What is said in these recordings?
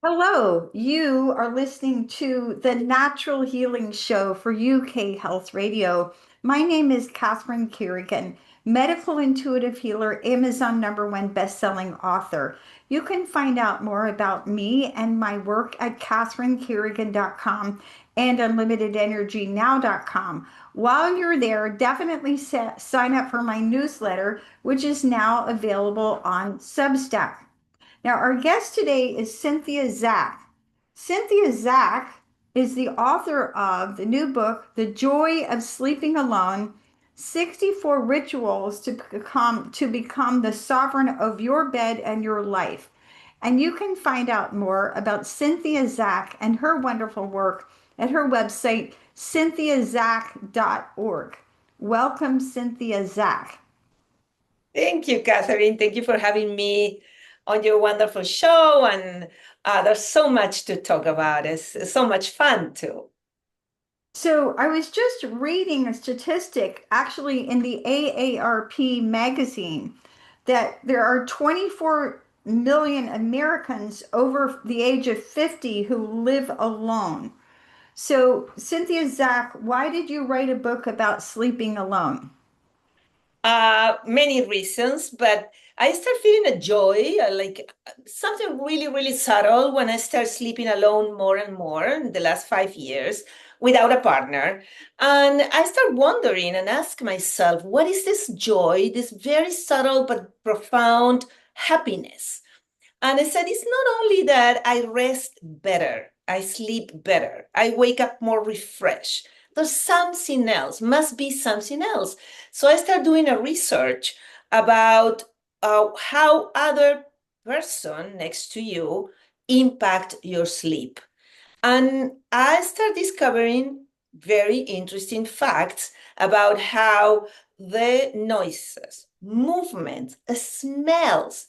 Hello, you are listening to the Natural Healing Show for UK Health Radio. My name is Catherine Carrigan, medical intuitive healer, Amazon #1 best-selling author. You can find out more about me and my work at catherinecarrigan.com and unlimitedenergynow.com. While you're there, definitely sign up for my newsletter, which is now available on Substack. Now, our guest today is Cynthia Zak. Cynthia Zak is the author of the new book, The Joy of Sleeping Alone: 64 Rituals to become the sovereign of your bed and your life. And you can find out more about Cynthia Zak and her wonderful work at her website, cynthiazak.org. Welcome, Cynthia Zak. Thank you, Catherine. Thank you for having me on your wonderful show. And there's so much to talk about. It's so much fun, too. So I was just reading a statistic actually in the AARP magazine that there are 24 million Americans over the age of 50 who live alone. So, Cynthia Zak, why did you write a book about sleeping alone? Many reasons, but I start feeling a joy, something really, really subtle when I start sleeping alone more and more in the last 5 years without a partner. And I start wondering and ask myself, what is this joy, this very subtle but profound happiness? And I said, it's not only that I rest better, I sleep better, I wake up more refreshed. There's something else, must be something else. So I started doing a research about how other person next to you impact your sleep. And I start discovering very interesting facts about how the noises, movements, smells,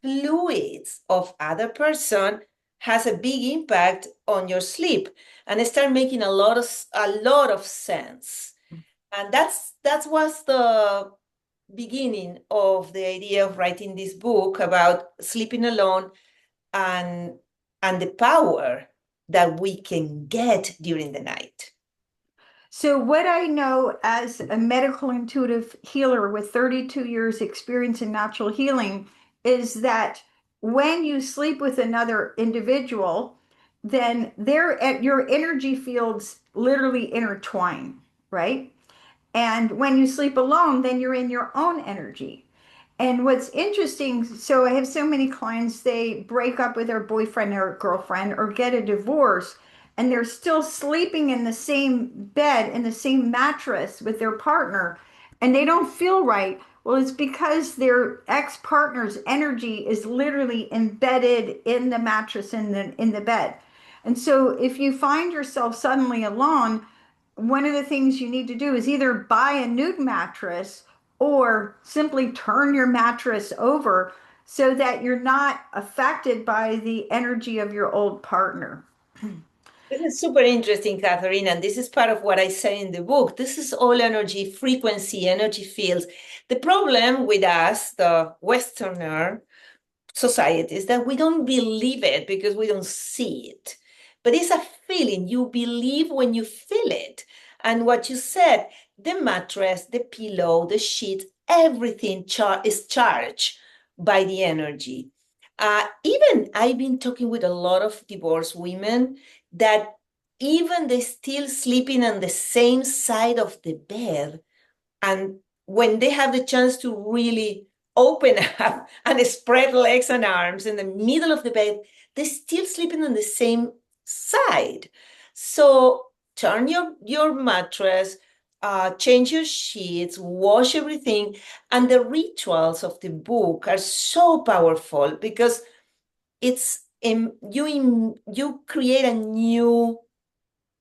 fluids of other person has a big impact on your sleep, and it start making a lot of sense. And that was the beginning of the idea of writing this book about sleeping alone, and and the power that we can get during the night. So, what I know as a medical intuitive healer with 32 years experience in natural healing is that when you sleep with another individual, then your energy fields literally intertwine, right? And when you sleep alone, then you're in your own energy. And what's interesting, so I have so many clients, they break up with their boyfriend or girlfriend or get a divorce, and they're still sleeping in the same bed, in the same mattress with their partner, and they don't feel right. Well, it's because their ex-partner's energy is literally embedded in the mattress in the bed. And so if you find yourself suddenly alone, one of the things you need to do is either buy a new mattress or simply turn your mattress over so that you're not affected by the energy of your old partner. This is super interesting, Catherine, and this is part of what I say in the book. This is all energy, frequency, energy fields. The problem with us, the Westerner society, is that we don't believe it because we don't see it. But it's a feeling. You believe when you feel it. And what you said, the mattress, the pillow, the sheet, everything is charged by the energy. Even I've been talking with a lot of divorced women that even they still sleeping on the same side of the bed, and when they have the chance to really open up and spread legs and arms in the middle of the bed, they're still sleeping on the same side. So turn your mattress, change your sheets, wash everything. And the rituals of the book are so powerful because you create a new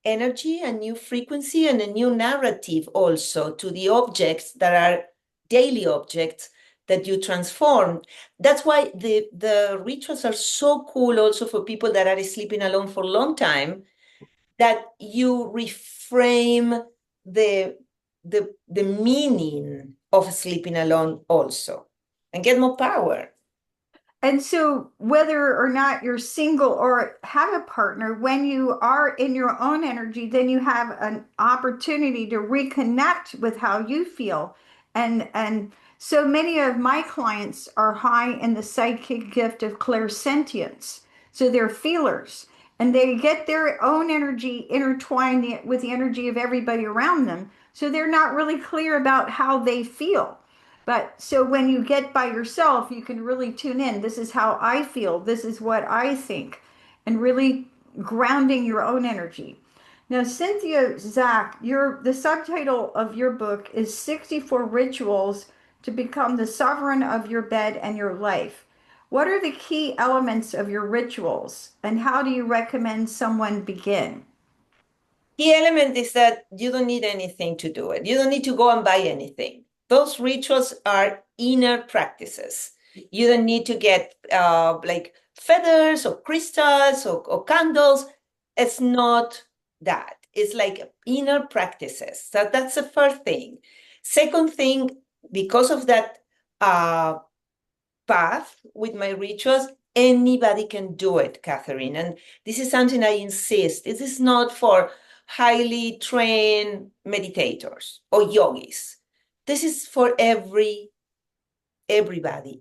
energy, a new frequency, and a new narrative also to the objects that are daily objects that you transform. That's why the rituals are so cool also for people that are sleeping alone for a long time, that you reframe the the meaning of sleeping alone also and get more power. And so, whether or not you're single or have a partner, when you are in your own energy, then you have an opportunity to reconnect with how you feel. And so many of my clients are high in the psychic gift of clairsentience. So they're feelers, and they get their own energy intertwined with the energy of everybody around them. So they're not really clear about how they feel. But so when you get by yourself, you can really tune in. This is how I feel. This is what I think, and really grounding your own energy. Now, Cynthia Zak, the subtitle of your book is 64 Rituals to Become the Sovereign of Your Bed and Your Life. What are the key elements of your rituals, and how do you recommend someone begin? The element is that you don't need anything to do it. You don't need to go and buy anything. Those rituals are inner practices. You don't need to get like feathers or crystals or candles. It's not that. It's like inner practices. So that's the first thing. Second thing, because of that uh, path with my rituals, anybody can do it, Catherine. And this is something I insist. This is not for highly trained meditators or yogis. This is for everybody.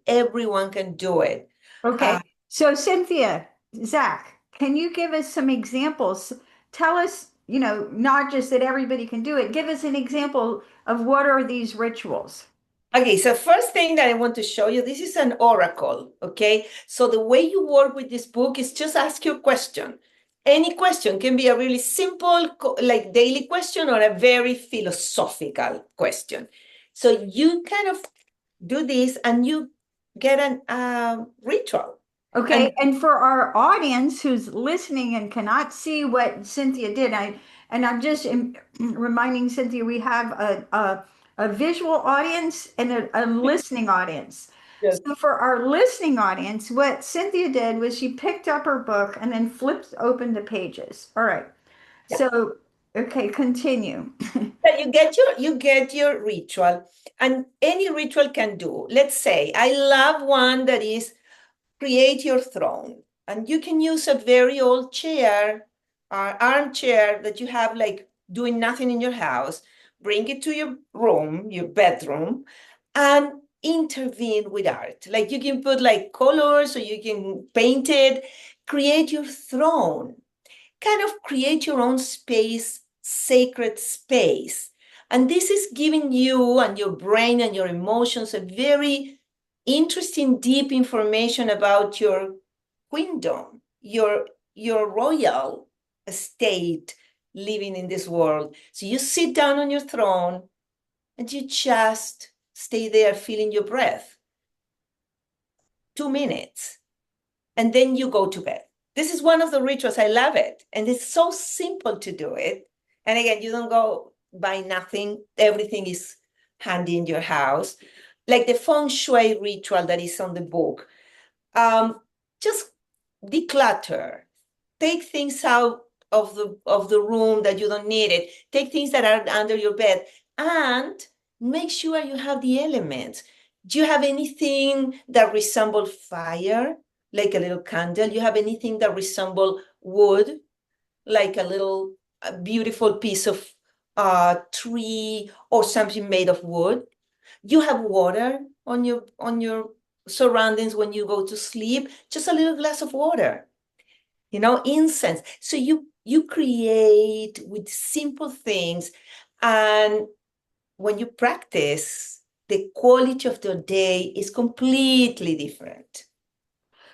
Everyone can do it. Okay, so Cynthia, Zach, can you give us some examples? Tell us, not just that everybody can do it. Give us an example of what are these rituals. Okay, so first thing that I want to show you, this is an oracle, okay? So the way you work with this book is just ask your question. Any question can be a really simple, like daily question, or a very philosophical question. So you kind of do this and you get an ritual. And Okay, and for our audience who's listening and cannot see what Cynthia did, I'm just reminding Cynthia we have a visual audience and a listening audience. yes, So for our listening audience, what Cynthia did was she picked up her book and then flipped open the pages. All right. yeah. So, okay, continue. But you get your ritual, and any ritual can do. Let's say I love one that is create your throne. And you can use a very old chair, armchair that you have like doing nothing in your house, bring it to your room, your bedroom, and intervene with art. Like you can put like colors or you can paint it, create your throne, kind of create your own space, sacred space. And this is giving you and your brain and your emotions a very interesting, deep information about your queendom, your royal estate living in this world. So you sit down on your throne and you just stay there feeling your breath. 2 minutes. And then you go to bed. This is one of the rituals. I love it. And it's so simple to do it. And again, you don't go buy nothing. Everything is handy in your house. Like the Feng Shui ritual that is on the book. Um, just declutter. Take things out of the room that you don't need it. Take things that are under your bed and make sure you have the elements. Do you have anything that resembles fire, like a little candle? You have anything that resembles wood, like a little beautiful piece of tree or something made of wood? You have water on your surroundings when you go to sleep, just a little glass of water, incense. So you create with simple things, and when you practice, the quality of the day is completely different.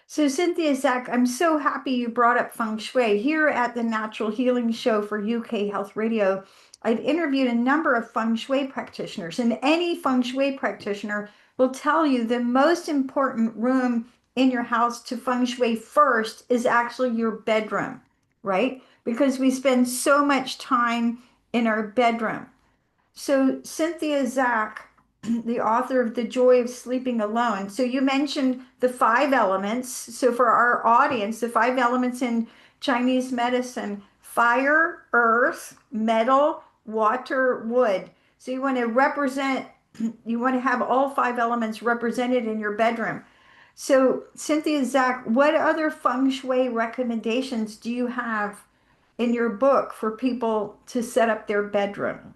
So, Cynthia Zak, I'm so happy you brought up feng shui. Here at the Natural Healing Show for UK Health Radio, I've interviewed a number of feng shui practitioners, and any feng shui practitioner will tell you the most important room in your house to feng shui first is actually your bedroom, right? Because we spend so much time in our bedroom. So, Cynthia Zak, the author of The Joy of Sleeping Alone. So, you mentioned the five elements. So, for our audience, the five elements in Chinese medicine: fire, earth, metal, water, wood. So, you want to have all five elements represented in your bedroom. So, Cynthia Zak, what other feng shui recommendations do you have in your book for people to set up their bedroom?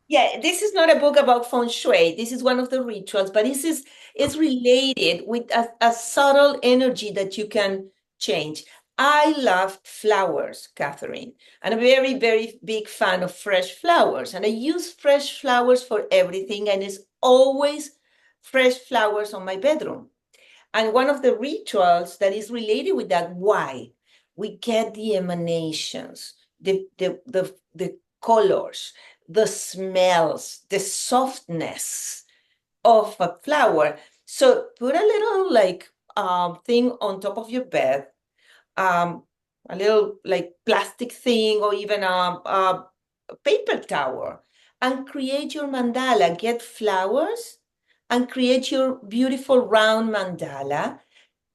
Yeah, this is not a book about feng shui. This is one of the rituals, but this is it's related with a subtle energy that you can change. I love flowers, Catherine. I'm a very, very big fan of fresh flowers, and I use fresh flowers for everything, and it's always fresh flowers on my bedroom. And one of the rituals that is related with that, why we get the emanations, the colors, the smells, the softness of a flower. So put a little like thing on top of your bed, um, a little like plastic thing or even a paper towel, and create your mandala. Get flowers and create your beautiful round mandala.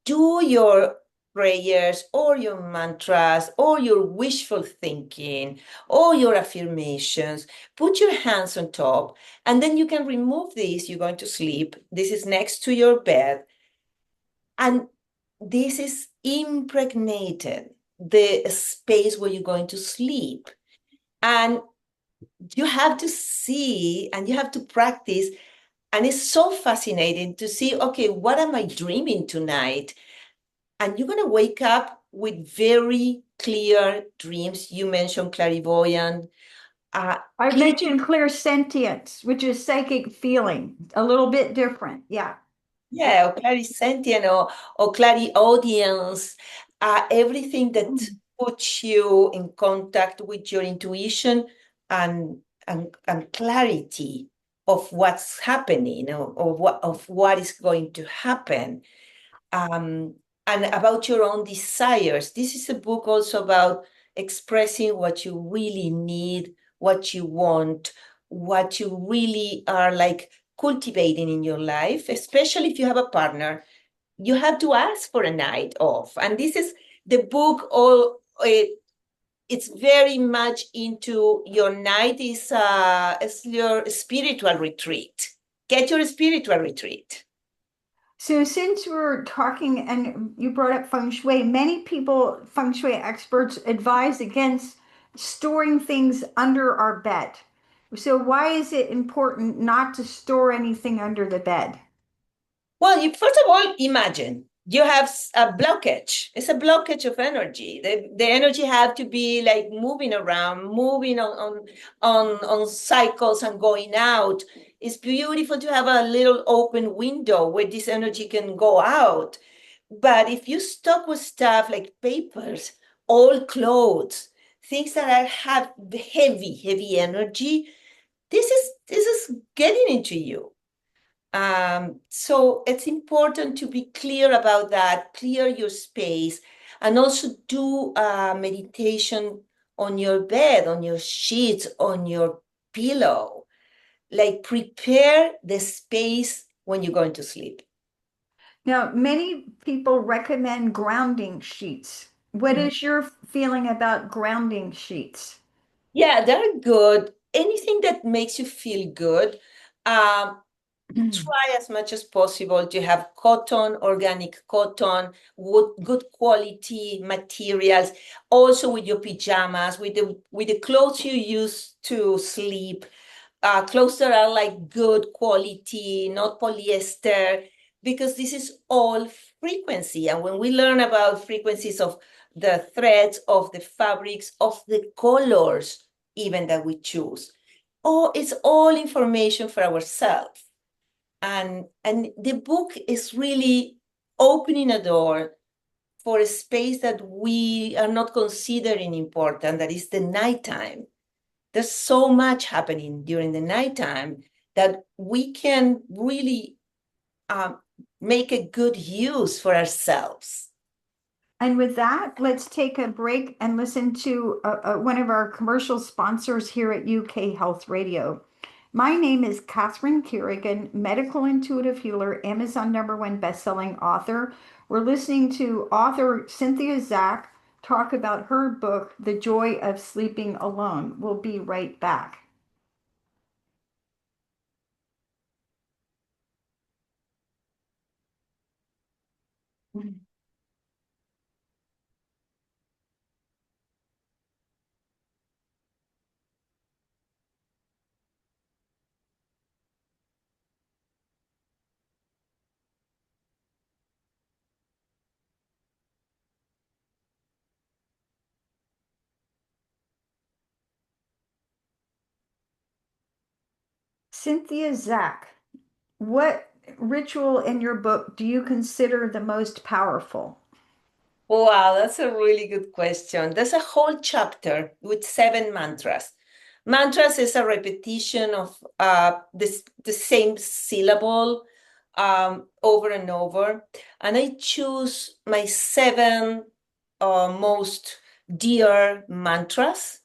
Do your prayers or your mantras or your wishful thinking or your affirmations. Put your hands on top, and then you can remove this. You're going to sleep. This is next to your bed, and this is impregnated the space where you're going to sleep. And you have to see and you have to practice. And it's so fascinating to see, okay, what am I dreaming tonight? And you're going to wake up with very clear dreams. You mentioned clairvoyant. Uh, I clear, mentioned clairsentience, which is psychic feeling, a little bit different. Yeah. yeah, or clairsentient or clairaudience, everything that puts you in contact with your intuition and, and clarity of what's happening of what is going to happen. um, and about your own desires. This is a book also about expressing what you really need, what you want, what you really are like cultivating in your life, especially if you have a partner. You have to ask for a night off. And this is the book, all it's very much into your night is your spiritual retreat. Get your spiritual retreat. So, since we're talking and you brought up feng shui, many people, feng shui experts, advise against storing things under our bed. So, why is it important not to store anything under the bed? Well, you first of all imagine you have a blockage. It's a blockage of energy. The energy have to be like moving around, moving on cycles and going out. It's beautiful to have a little open window where this energy can go out. But if you stuck with stuff like papers, old clothes, things that have heavy energy, this is getting into you. So it's important to be clear about that, clear your space, and also do meditation on your bed, on your sheets, on your pillow. Like prepare the space when you're going to sleep. Now, many people recommend grounding sheets. What Mhm. is your feeling about grounding sheets? Yeah, they're good. Anything that makes you feel good. Um, Try as much as possible to have cotton, organic cotton, good quality materials. Also with your pajamas, with the clothes you use to sleep, clothes that are like good quality, not polyester, because this is all frequency. And when we learn about frequencies of the threads, of the fabrics, of the colors, even that we choose, oh, it's all information for ourselves. And the book is really opening a door for a space that we are not considering important, that is the nighttime. There's so much happening during the nighttime that we can really um, make a good use for ourselves. And with that, let's take a break and listen to one of our commercial sponsors here at UK Health Radio. My name is Catherine Carrigan, medical intuitive healer, Amazon #1 bestselling author. We're listening to author Cynthia Zak talk about her book, The Joy of Sleeping Alone. We'll be right back. Cynthia Zak, what ritual in your book do you consider the most powerful? Wow, that's a really good question. There's a whole chapter with 7 mantras. Mantras is a repetition of the same syllable over and over. And I choose my 7 most dear mantras.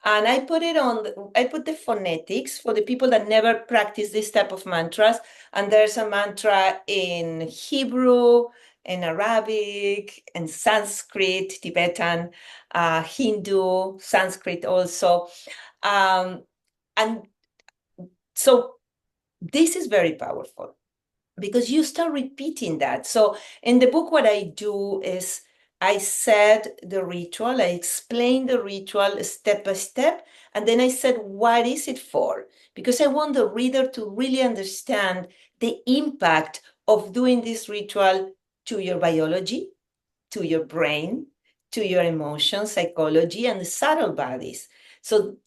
And I put the phonetics for the people that never practice this type of mantras. And there's a mantra in Hebrew, in Arabic, and Sanskrit, Tibetan, Hindu, Sanskrit also. Um, and so this is very powerful because you start repeating that. So in the book, what I do is I said the ritual, I explain the ritual step by step, and then I said, what is it for? Because I want the reader to really understand the impact of doing this ritual to your biology, to your brain, to your emotions, psychology, and the subtle bodies. So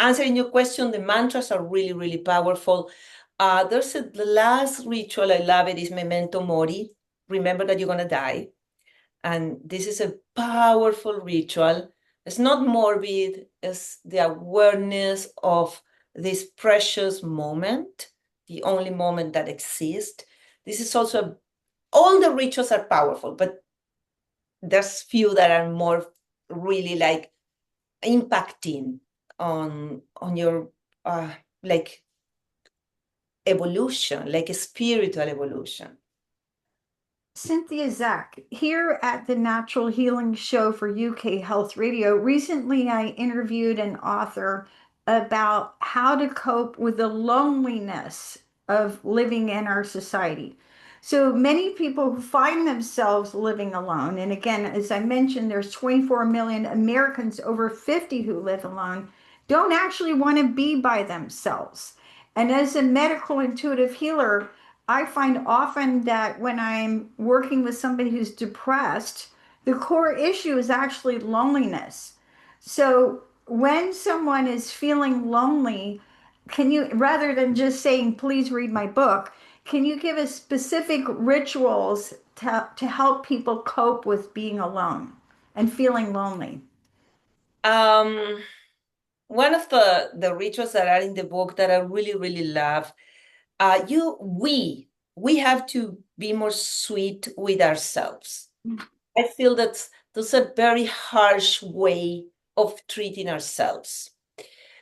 answering your question, the mantras are really, really powerful. The last ritual, I love it, is Memento Mori. Remember that you're going to die. And this is a powerful ritual. It's not morbid, it's the awareness of this precious moment, the only moment that exists. This is also, all the rituals are powerful, but there's few that are more really like impacting on your like evolution, like a spiritual evolution. Cynthia Zak, here at the Natural Healing Show for UK Health Radio, recently I interviewed an author about how to cope with the loneliness of living in our society. So many people who find themselves living alone, and again, as I mentioned, there's 24 million Americans over 50 who live alone, don't actually want to be by themselves. And as a medical intuitive healer, I find often that when I'm working with somebody who's depressed, the core issue is actually loneliness. So when someone is feeling lonely, can you, rather than just saying, please read my book, can you give us specific rituals to help people cope with being alone and feeling lonely? Um, One of the rituals that are in the book that I really, really love, we have to be more sweet with ourselves. I feel that's a very harsh way of treating ourselves.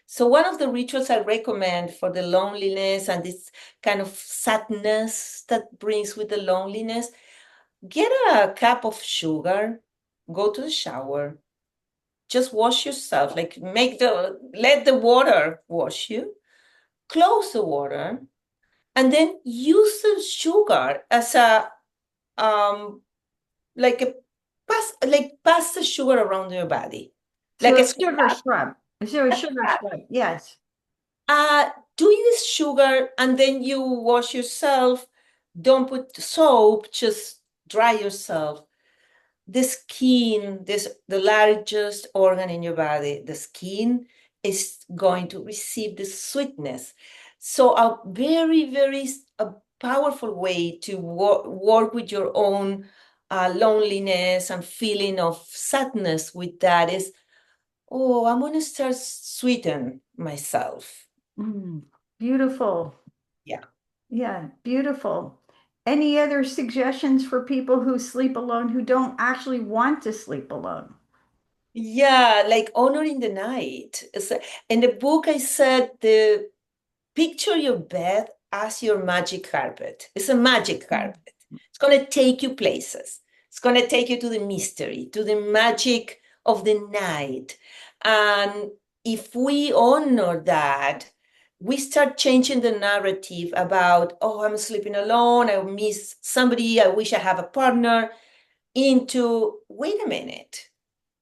So one of the rituals I recommend for the loneliness and this kind of sadness that brings with the loneliness, get a cup of sugar, go to the shower, just wash yourself, like let the water wash you, close the water, and then use the sugar as a um like a pass the sugar around your body, So like a a sugar scrub. scrub. So a A sugar scrub. scrub. Yes. Do use sugar and then you wash yourself. Don't put soap, just dry yourself. The skin, this the largest organ in your body, the skin is going to receive the sweetness. So a very, very a powerful way to work with your own loneliness and feeling of sadness with that is, oh, I'm going to start sweeten myself. Mm, beautiful. Yeah. Yeah, beautiful. Any other suggestions for people who sleep alone who don't actually want to sleep alone? Yeah, like honoring the night. In the book, I said the picture your bed as your magic carpet. It's a magic Mm. carpet. It's going to take you places. It's going to take you to the mystery, to the magic of the night. And if we honor that, we start changing the narrative about, oh, I'm sleeping alone. I miss somebody. I wish I have a partner. into, wait a minute,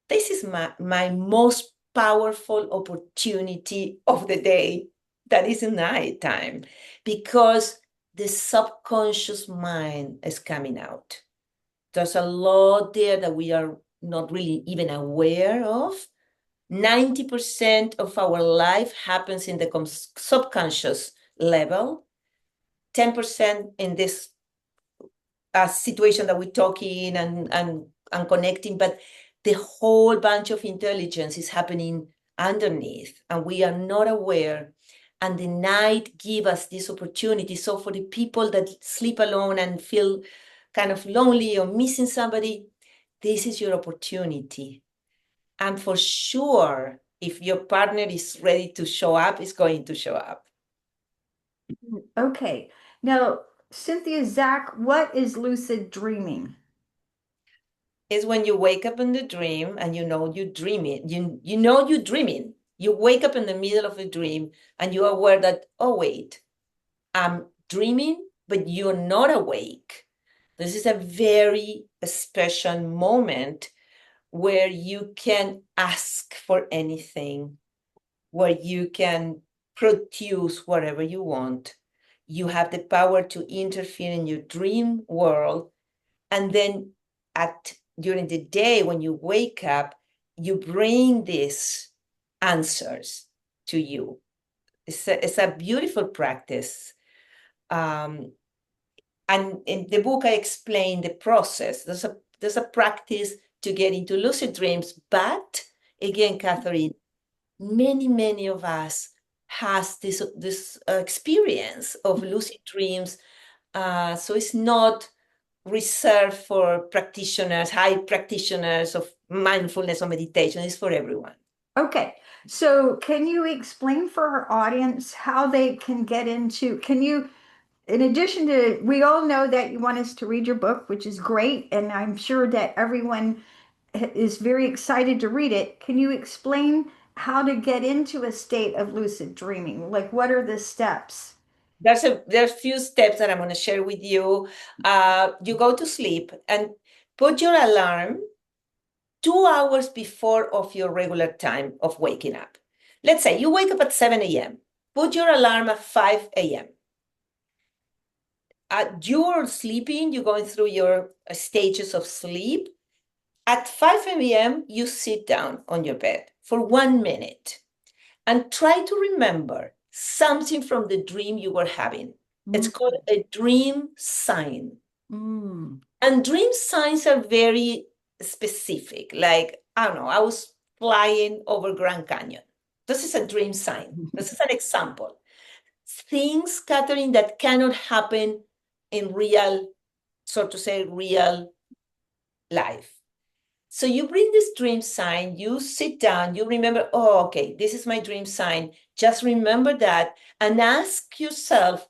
this is my most powerful opportunity of the day. That is nighttime, because the subconscious mind is coming out. There's a lot there that we are not really even aware of. 90% of our life happens in the subconscious level, 10% in this situation that we're talking and connecting, but the whole bunch of intelligence is happening underneath, and we are not aware. And the night give us this opportunity. So for the people that sleep alone and feel kind of lonely or missing somebody, this is your opportunity. And for sure, if your partner is ready to show up, it's going to show up. Okay. Now, Cynthia Zak, what is lucid dreaming? Is when you wake up in the dream and you know you're dreaming. You know you're dreaming. You wake up in the middle of a dream and you're aware that, oh, wait, I'm dreaming, but you're not awake. This is a very special moment where you can ask for anything, where you can produce whatever you want. You have the power to interfere in your dream world. And then during the day, when you wake up, you bring these answers to you. It's a beautiful practice. And in the book, I explain the process. There's a practice to get into lucid dreams. But again, Catherine, many of us has this experience of lucid dreams. So it's not reserved for practitioners, high practitioners of mindfulness or meditation. It's for everyone. Okay. So can you explain for our audience how they can get into, can you, in addition to, we all know that you want us to read your book, which is great, and I'm sure that everyone is very excited to read it. Can you explain how to get into a state of lucid dreaming? Like, what are the steps? There's a few steps that I'm going to share with you. You go to sleep and put your alarm 2 hours before of your regular time of waking up. Let's say you wake up at 7 a.m. Put your alarm at 5 a.m. You're sleeping, you're going through your stages of sleep. At 5 a.m., you sit down on your bed for 1 minute and try to remember something from the dream you were having. It's called a dream sign. Mm. And dream signs are very specific. Like, I don't know, I was flying over Grand Canyon. This is a dream sign. This is an example. Things, Catherine, that cannot happen in real, so to say, real life. So you bring this dream sign, you sit down, you remember, oh, okay, this is my dream sign. Just remember that and ask yourself,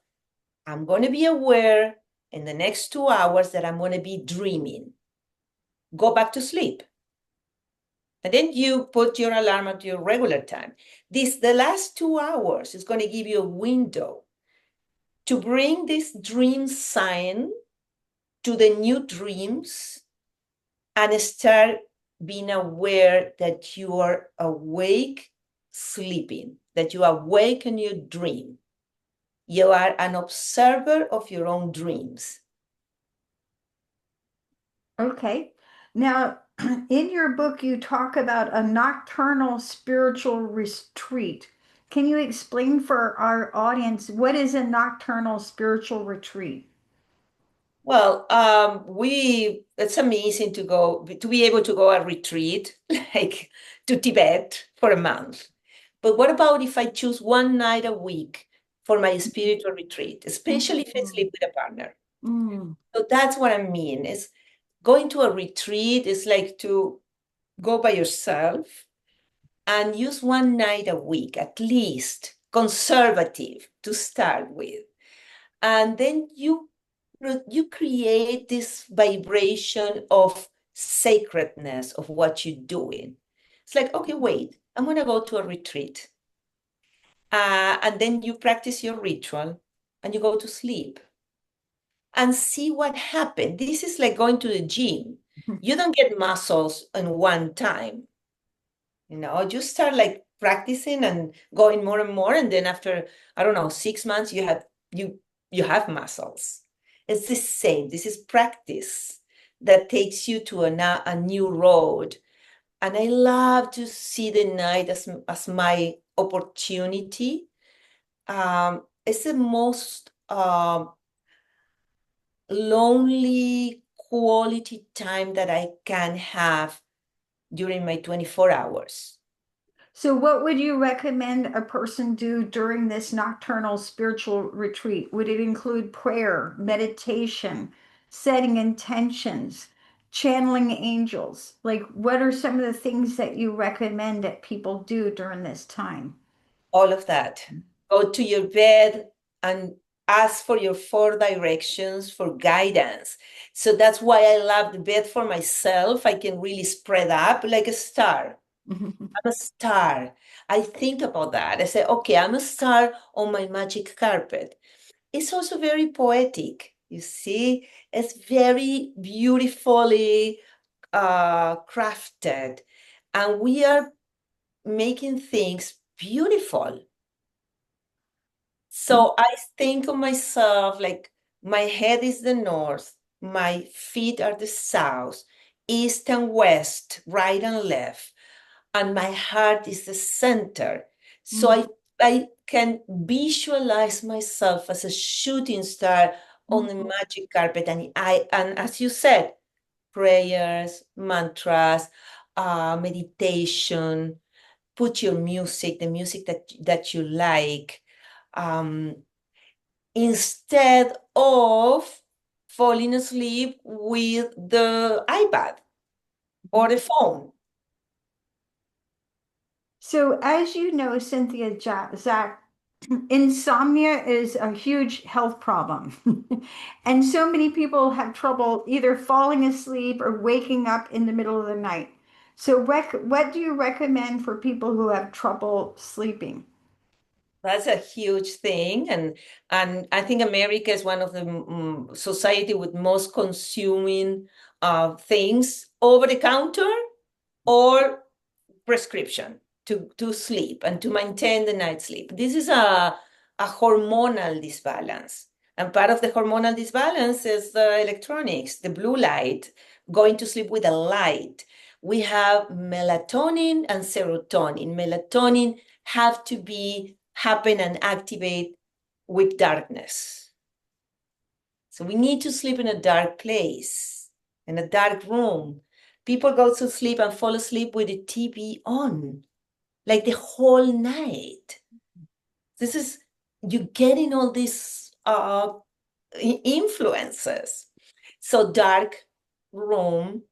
I'm going to be aware in the next 2 hours that I'm going to be dreaming. Go back to sleep. And then you put your alarm at your regular time. The last 2 hours is going to give you a window to bring this dream sign to the new dreams and start being aware that you are awake, sleeping, that you are awake in your dream. You are an observer of your own dreams. Okay. Now, in your book, you talk about a nocturnal spiritual retreat. Can you explain for our audience what is a nocturnal spiritual retreat? Well, it's amazing to be able to go a retreat, like to Tibet for a month. But what about if I choose one night a week for my spiritual retreat, especially if I sleep with a partner? Mm. So that's what I mean. Is going to a retreat is like to go by yourself and use one night a week, at least conservative to start with. And then you create this vibration of sacredness of what you're doing. It's like, okay, wait, I'm going to go to a retreat. And then you practice your ritual and you go to sleep and see what happened. This is like going to the gym. You don't get muscles in one time. You start like practicing and going more and more, and then after, I don't know, 6 months, you have muscles. It's the same. This is practice that takes you to a new road. And I love to see the night as my opportunity. It's the most lonely quality time that I can have during my 24 hours. So, what would you recommend a person do during this nocturnal spiritual retreat? Would it include prayer, meditation, setting intentions, channeling angels? Like, what are some of the things that you recommend that people do during this time? All of that. Go to your bed and ask for your four directions for guidance. So that's why I love the bed for myself. I can really spread up like a star. I'm a star. I think about that. I say, okay, I'm a star on my magic carpet. It's also very poetic. You see, it's very beautifully crafted, and we are making things beautiful. So I think of myself like my head is the north, my feet are the south, east and west, right and left, and my heart is the center. So Mm, I can visualize myself as a shooting star on the mm, magic carpet. And as you said, prayers, mantras, meditation, put your music, the music that you like. Um, Instead of falling asleep with the iPad or the phone. So, as you know, Cynthia Zak, insomnia is a huge health problem. And so many people have trouble either falling asleep or waking up in the middle of the night. So, what do you recommend for people who have trouble sleeping? That's a huge thing, and I think America is one of the society with most consuming things over the counter or prescription to sleep and to maintain the night sleep. This is a hormonal disbalance. And part of the hormonal disbalance is the electronics, the blue light, going to sleep with a light. We have melatonin and serotonin. Melatonin have to be happen and activate with darkness. So we need to sleep in a dark place, in a dark room. People go to sleep and fall asleep with the TV on, like the whole night. This is you getting all these influences. So dark room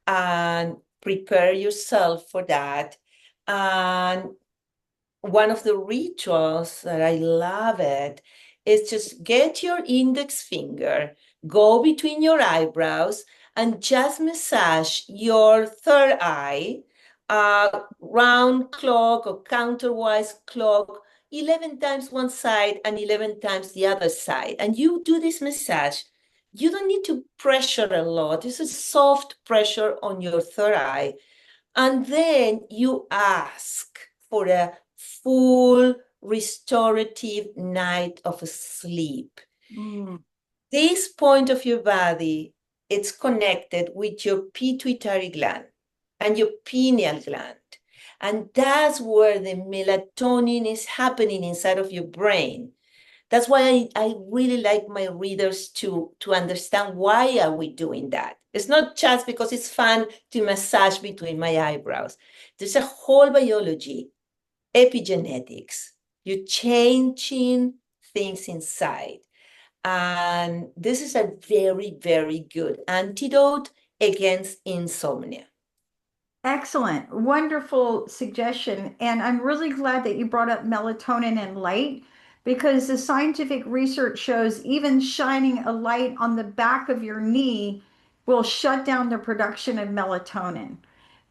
and prepare yourself for that. And one of the rituals that I love it is just get your index finger, go between your eyebrows, and just massage your third eye, round clock or counterwise clock, 11 times one side and 11 times the other side. And you do this massage. You don't need to pressure a lot. It's a soft pressure on your third eye, and then you ask for a full restorative night of sleep. Mm. This point of your body, it's connected with your pituitary gland and your pineal gland. And that's where the melatonin is happening inside of your brain. That's why I really like my readers to understand why are we doing that. It's not just because it's fun to massage between my eyebrows. There's a whole biology, epigenetics. You're changing things inside. And this is a very, very good antidote against insomnia. Excellent. Wonderful suggestion. And I'm really glad that you brought up melatonin and light because the scientific research shows even shining a light on the back of your knee will shut down the production of melatonin.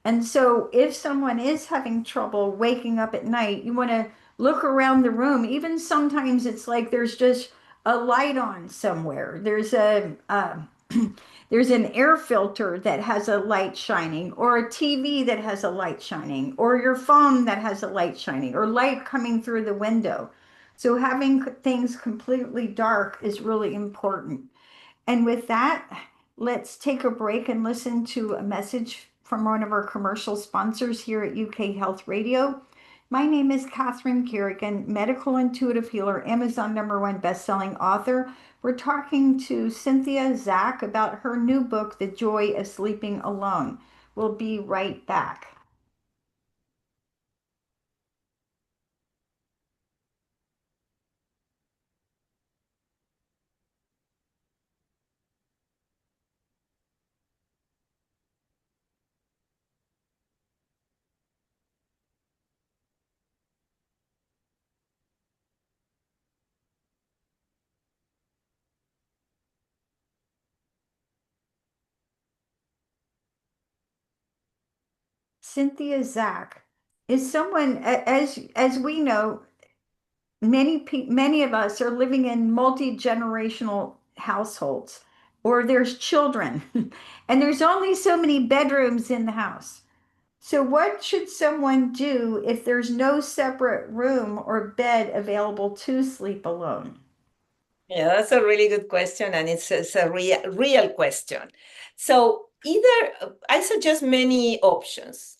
And so, if someone is having trouble waking up at night, you want to look around the room. Even sometimes it's like there's just a light on somewhere. There's There's an air filter that has a light shining, or a TV that has a light shining, or your phone that has a light shining, or light coming through the window. So having things completely dark is really important. And with that, let's take a break and listen to a message from one of our commercial sponsors here at UK Health Radio. My name is Catherine Carrigan, medical intuitive healer, Amazon #1 best-selling author. We're talking to Cynthia Zak about her new book, The Joy of Sleeping Alone. We'll be right back. Cynthia Zak is someone, as we know, many of us are living in multi-generational households, or there's children, and there's only so many bedrooms in the house. So what should someone do if there's no separate room or bed available to sleep alone? Yeah, that's a really good question, and it's a real question. So either I suggest many options.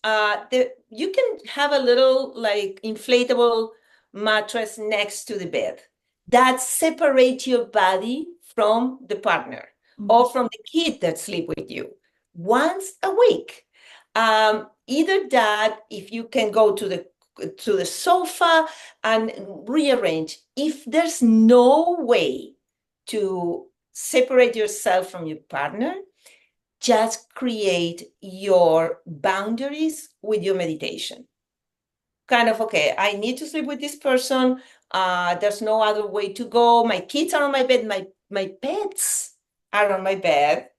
You can have a little like inflatable mattress next to the bed that separate your body from the partner or from the kid that sleep with you once a week. Either that, if you can go to the sofa and rearrange. If there's no way to separate yourself from your partner, just create your boundaries with your meditation. Kind of, okay, I need to sleep with this person. There's no other way to go. My kids are on my bed. My pets are on my bed.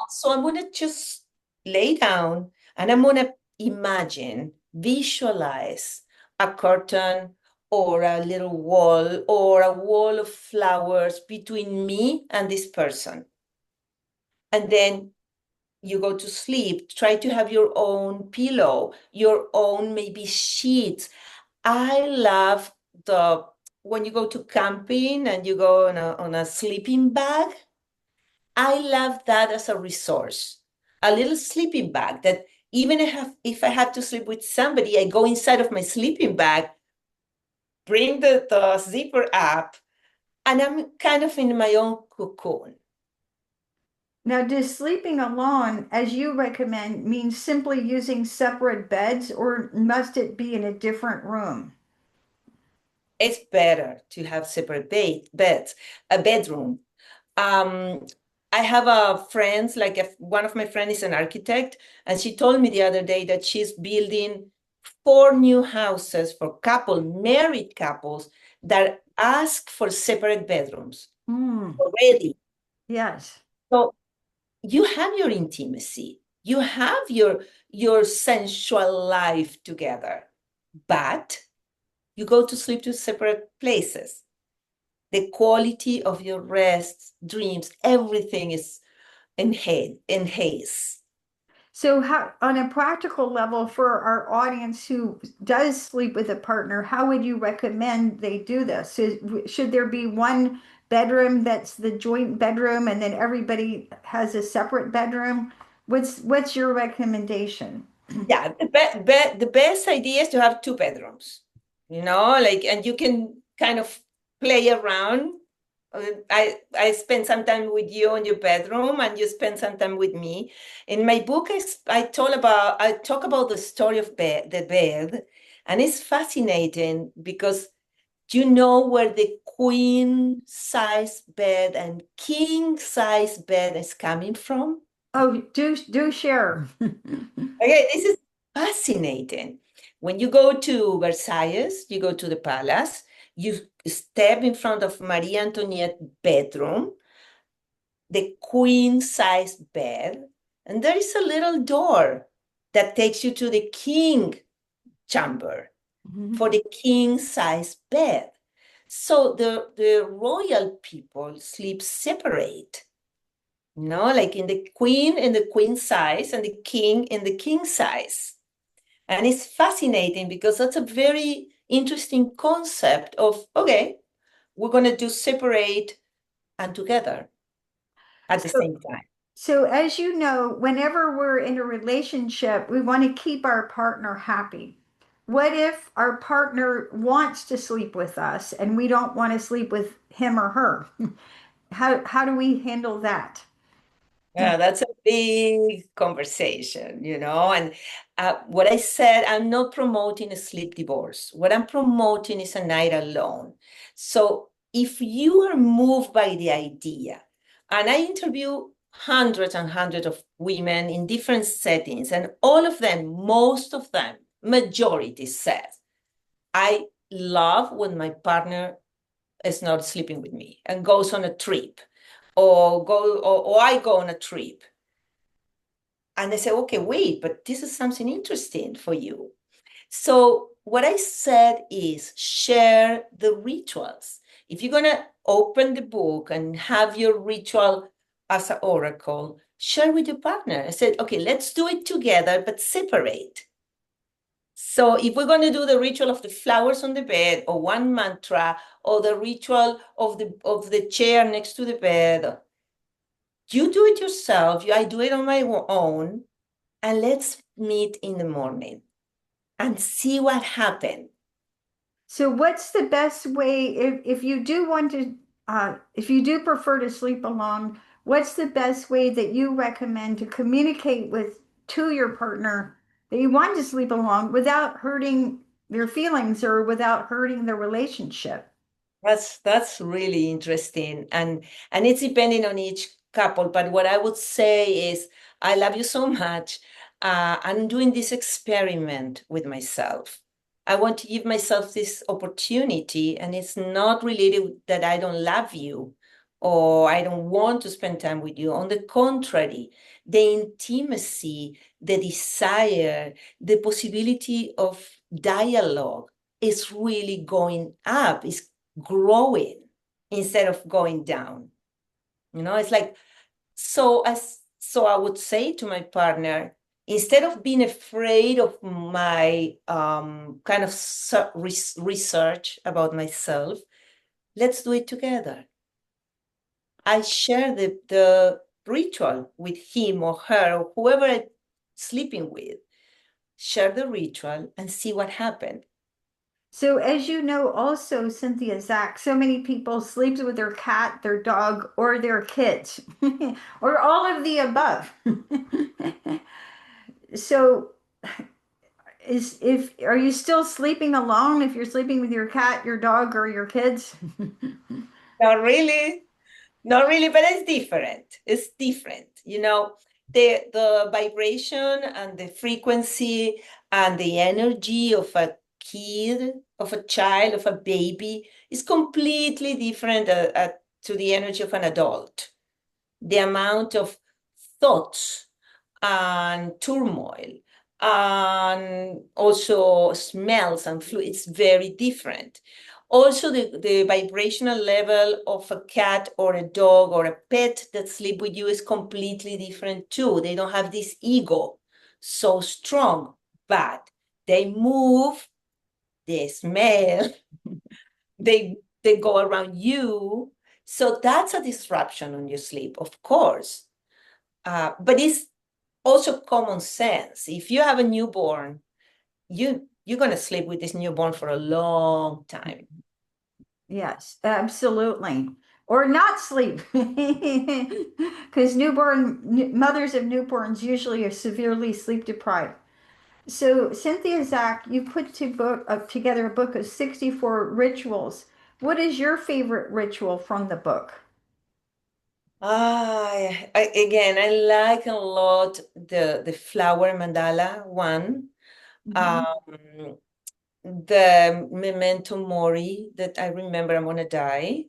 So I'm going to just lay down and I'm going to imagine, visualize a curtain or a little wall or a wall of flowers between me and this person. And then you go to sleep. Try to have your own pillow, your own maybe sheets. I love when you go to camping and you go on a sleeping bag. I love that as a resource, a little sleeping bag that even if I have to sleep with somebody, I go inside of my sleeping bag, bring the zipper up, and I'm kind of in my own cocoon. Now, does sleeping alone, as you recommend, mean simply using separate beds, or must it be in a different room? It's better to have separate beds, a bedroom. Um, I have a friend, like one of my friends is an architect, and she told me the other day that she's building 4 new houses for married couples that ask for separate bedrooms already. Yes. So you have your intimacy, you have your sensual life together, but you go to sleep to separate places. The quality of your rest, dreams, everything is enhanced. So, how, on a practical level, for our audience who does sleep with a partner, how would you recommend they do this? Should there be one bedroom that's the joint bedroom, and then everybody has a separate bedroom? What's your recommendation? Yeah, the best idea is to have 2 bedrooms, and you can kind of play around. I spend some time with you in your bedroom, and you spend some time with me. In my book, I talk about the story of the bed, and it's fascinating because do you know where the queen size bed and king size bed is coming from? Oh, do share. Okay, this is fascinating. When you go to Versailles, you go to the palace, you step in front of Marie Antoinette's bedroom, the queen size bed, and there is a little door that takes you to the king chamber for the king size bed. So the royal people sleep separate. like in the queen size and the king in the king size. And it's fascinating because that's a very interesting concept of, okay, we're going to do separate and together at the So, same time. so as you know, whenever we're in a relationship, we want to keep our partner happy. What if our partner wants to sleep with us and we don't want to sleep with him or her? How do we handle that? Yeah, that's a big conversation, and what I said, I'm not promoting a sleep divorce. What I'm promoting is a night alone. So if you are moved by the idea, and I interview hundreds and hundreds of women in different settings, and all of them, most of them, majority says, I love when my partner is not sleeping with me and goes on a trip or I go on a trip. And they say, okay, wait, but this is something interesting for you. So what I said is share the rituals. If you're going to open the book and have your ritual as an oracle, share with your partner. I said, okay, let's do it together, but separate. So if we're going to do the ritual of the flowers on the bed or one mantra or the ritual of the chair next to the bed, you do it yourself. I do it on my own. And let's meet in the morning and see what happened. So what's the best way if you do want to if you do prefer to sleep alone, what's the best way that you recommend to communicate with to your partner that you want to sleep alone without hurting their feelings or without hurting the relationship? That's really interesting, and it's depending on each couple. But what I would say is, I love you so much. I'm doing this experiment with myself. I want to give myself this opportunity, and it's not related that I don't love you or I don't want to spend time with you. On the contrary, the intimacy, the desire, the possibility of dialogue is really going up. It's growing instead of going down. It's like, so I would say to my partner, instead of being afraid of my kind of research about myself, let's do it together. I share the ritual with him or her or whoever I'm sleeping with. Share the ritual and see what happened. So as you know also, Cynthia Zak, so many people sleep with their cat, their dog, or their kids, or all of the above. So is if are you still sleeping alone if you're sleeping with your cat, your dog, or your kids? Not really. Not really, but it's different. It's different. The vibration and the frequency and the energy of a kid, of a child, of a baby is completely different to the energy of an adult. The amount of thoughts and turmoil and also smells and fluid, it's very different. Also, the vibrational level of a cat or a dog or a pet that sleep with you is completely different too. They don't have this ego so strong, but they move, they smell, they go around you. So that's a disruption on your sleep, of course. But it's also common sense. If you have a newborn, you're going to sleep with this newborn for a long time. Yes, absolutely. Or not sleep. Because mothers of newborns usually are severely sleep deprived. So, Cynthia Zak, you put together a book of 64 rituals. What is your favorite ritual from the book? Again, I like a lot the flower mandala one. Mhm. Um, the memento mori that I remember I'm gonna die.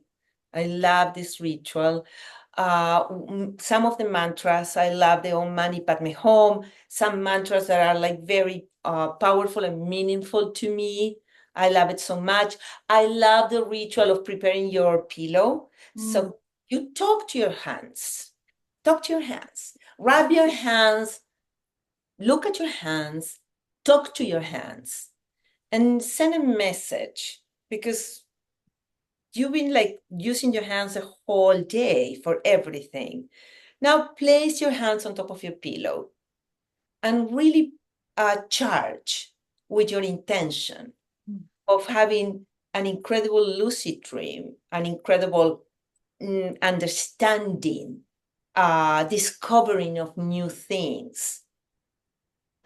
I love this ritual. Some of the mantras, I love the Om Mani Padme Hum. Some mantras that are like very powerful and meaningful to me. I love it so much. I love the ritual of preparing your pillow. Mm. So you talk to your hands. talk to your hands, rub your hands, look at your hands, talk to your hands, and send a message because you've been like using your hands the whole day for everything. Now place your hands on top of your pillow and really charge with your intention of having an incredible lucid dream, an incredible understanding, discovering of new things.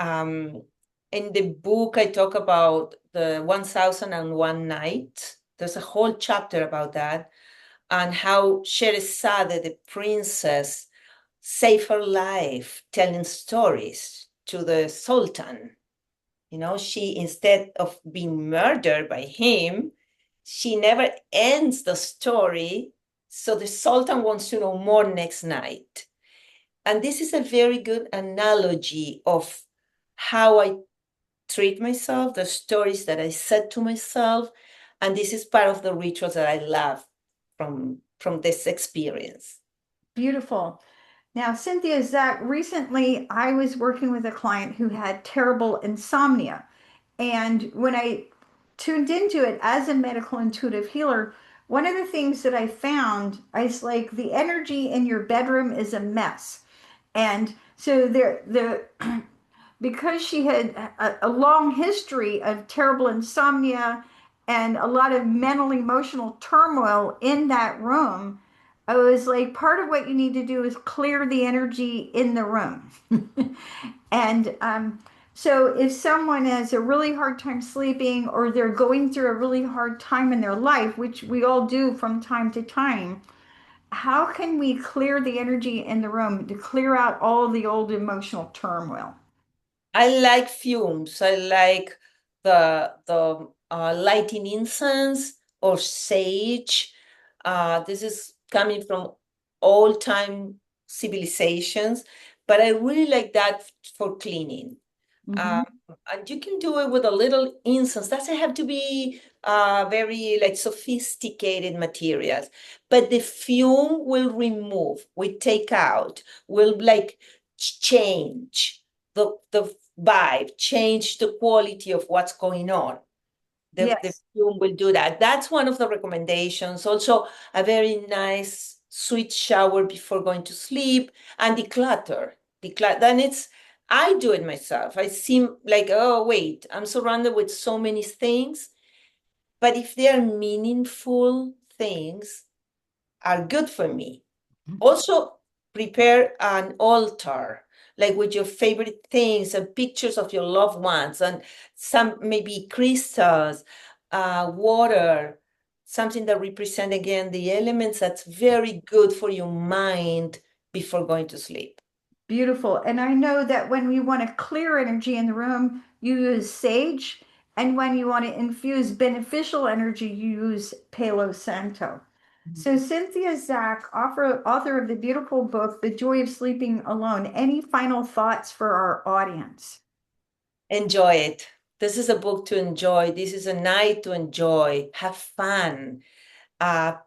In the book, I talk about the 1001 Night. There's a whole chapter about that and how Sherazade, the princess, saved her life telling stories to the Sultan. You know, she, instead of being murdered by him, she never ends the story. So the Sultan wants to know more next night. And this is a very good analogy of how I treat myself, the stories that I said to myself. And this is part of the rituals that I love from this experience. Beautiful. Now, Cynthia Zak, recently I was working with a client who had terrible insomnia. And when I tuned into it as a medical intuitive healer, one of the things that I found is like the energy in your bedroom is a mess. And so the because she had a long history of terrible insomnia and a lot of mental emotional turmoil in that room, I was like, part of what you need to do is clear the energy in the room. And so if someone has a really hard time sleeping or they're going through a really hard time in their life, which we all do from time to time, how can we clear the energy in the room to clear out all the old emotional turmoil? I like fumes. I like the lighting incense or sage. This is coming from old time civilizations, but I really like that for cleaning. Mm-hmm. Um, and you can do it with a little incense. Doesn't have to be very like sophisticated materials, but the fume will remove, will take out, will like change the vibe, change the quality of what's going on. The Yes. fume will do that. That's one of the recommendations. Also, a very nice sweet shower before going to sleep and declutter. Declutter. Then it's, I do it myself. I seem like, oh, wait, I'm surrounded with so many things. But if they are meaningful things, are good for me. Also, prepare an altar, like with your favorite things and pictures of your loved ones, and some maybe crystals, water, something that represent again the elements that's very good for your mind before going to sleep. Beautiful. And I know that when we want to clear energy in the room, you use sage. And when you want to infuse beneficial energy, you use Palo Santo. So, Cynthia Zak, author of the beautiful book, The Joy of Sleeping Alone. Any final thoughts for our audience? Enjoy it. This is a book to enjoy. This is a night to enjoy. Have fun.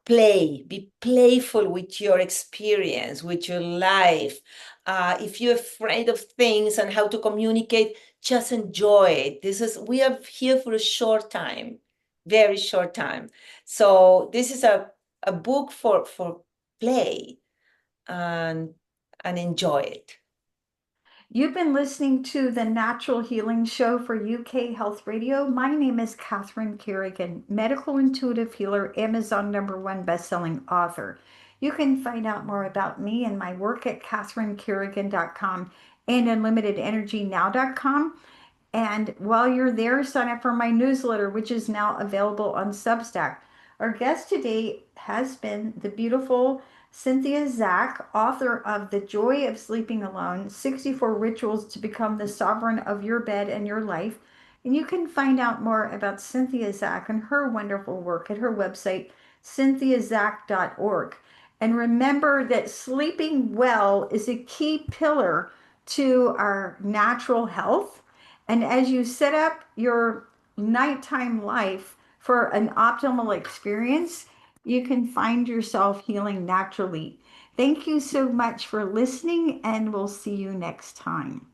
Be playful with your experience, with your life. If you're afraid of things and how to communicate, just enjoy it. We are here for a short time, very short time. So this is a book for play and and enjoy it. You've been listening to the Natural Healing Show for UK Health Radio. My name is Catherine Carrigan, medical intuitive healer, Amazon #1 bestselling author. You can find out more about me and my work at catherinecarrigan.com and unlimitedenergynow.com. And while you're there, sign up for my newsletter, which is now available on Substack. Our guest today has been the beautiful Cynthia Zak, author of The Joy of Sleeping Alone 64 Rituals to Become the Sovereign of Your Bed and Your Life. And you can find out more about Cynthia Zak and her wonderful work at her website, cynthiazak.org. And remember that sleeping well is a key pillar to our natural health. And as you set up your nighttime life for an optimal experience, you can find yourself healing naturally. Thank you so much for listening, and we'll see you next time.